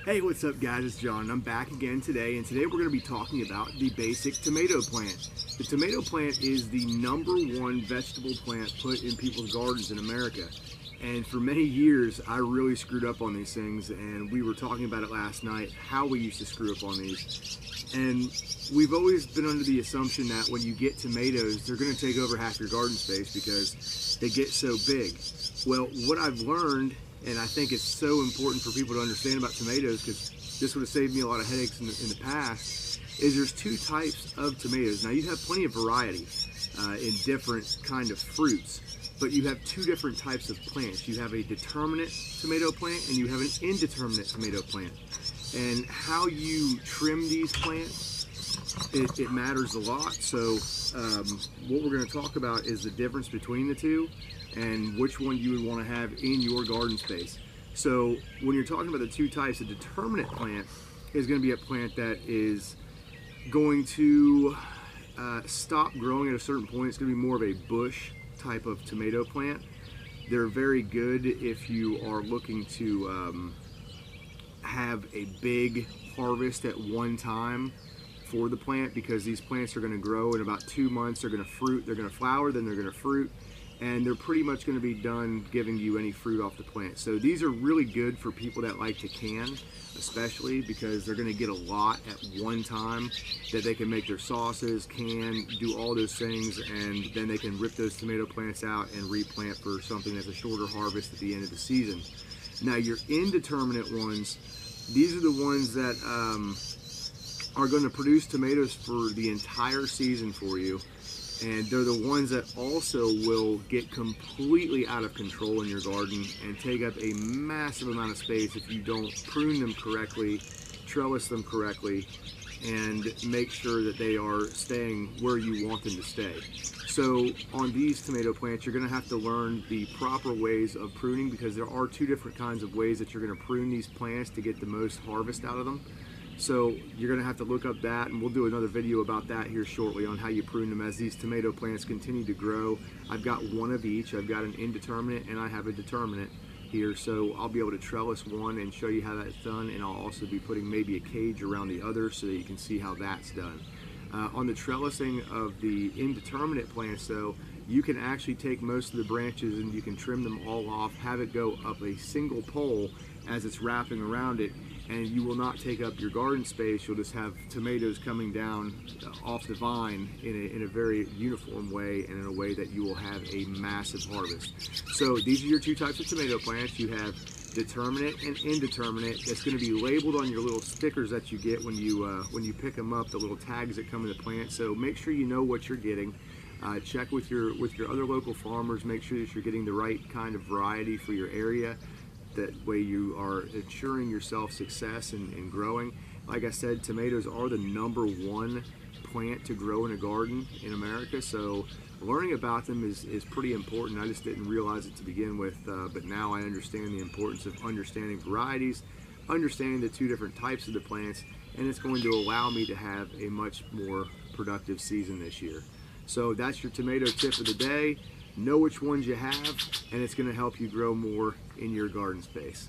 Hey, what's up guys, it's John and I'm back again today, and today we're going to be talking about the basic tomato plant. The tomato plant is the #1 vegetable plant put in people's gardens in America. And for many years I really screwed up on these things, and we were talking about it last night, how we used to screw up on these. And we've always been under the assumption that when you get tomatoes, they're going to take over half your garden space because they get so big. Well, what I've learned, and I think it's so important for people to understand about tomatoes, because this would have saved me a lot of headaches in the past, is there's two types of tomatoes. Now, you have plenty of variety in different kind of fruits, but you have two different types of plants. You have a determinate tomato plant and you have an indeterminate tomato plant. And how you trim these plants, it matters a lot. So what we're going to talk about is the difference between the two and which one you would want to have in your garden space. So when you're talking about the two types, a determinate plant is going to be a plant that is going to stop growing at a certain point. It's going to be more of a bush type of tomato plant. They're very good if you are looking to have a big harvest at one time for the plant, because these plants are going to grow in about 2 months. They're going to fruit, they're going to flower, then they're going to fruit, and they're pretty much going to be done giving you any fruit off the plant. So these are really good for people that like to can, especially because they're going to get a lot at one time that they can make their sauces, can, do all those things, and then they can rip those tomato plants out and replant for something that's a shorter harvest at the end of the season. Now, your indeterminate ones, these are the ones that are going to produce tomatoes for the entire season for you. And they're the ones that also will get completely out of control in your garden and take up a massive amount of space if you don't prune them correctly, trellis them correctly, and make sure that they are staying where you want them to stay. So on these tomato plants, you're going to have to learn the proper ways of pruning, because there are two different kinds of ways that you're going to prune these plants to get the most harvest out of them. So you're going to have to look up that, and we'll do another video about that here shortly on how you prune them as these tomato plants continue to grow. I've got one of each. I've got an indeterminate and I have a determinate here, so I'll be able to trellis one and show you how that's done, and I'll also be putting maybe a cage around the other so that you can see how that's done. On the trellising of the indeterminate plants though, you can actually take most of the branches and you can trim them all off, have it go up a single pole as it's wrapping around it, and you will not take up your garden space. You'll just have tomatoes coming down off the vine in a very uniform way, and in a way that you will have a massive harvest. So these are your two types of tomato plants. You have determinate and indeterminate. It's going to be labeled on your little stickers that you get when you pick them up, the little tags that come in the plant. So make sure you know what you're getting. Check with your other local farmers. Make sure that you're getting the right kind of variety for your area. That way you are ensuring yourself success in growing. Like I said, tomatoes are the #1 plant to grow in a garden in America, so learning about them is pretty important. I just didn't realize it to begin with, but now I understand the importance of understanding varieties, understanding the two different types of the plants, and it's going to allow me to have a much more productive season this year. So that's your tomato tip of the day. Know which ones you have, and it's going to help you grow more in your garden space.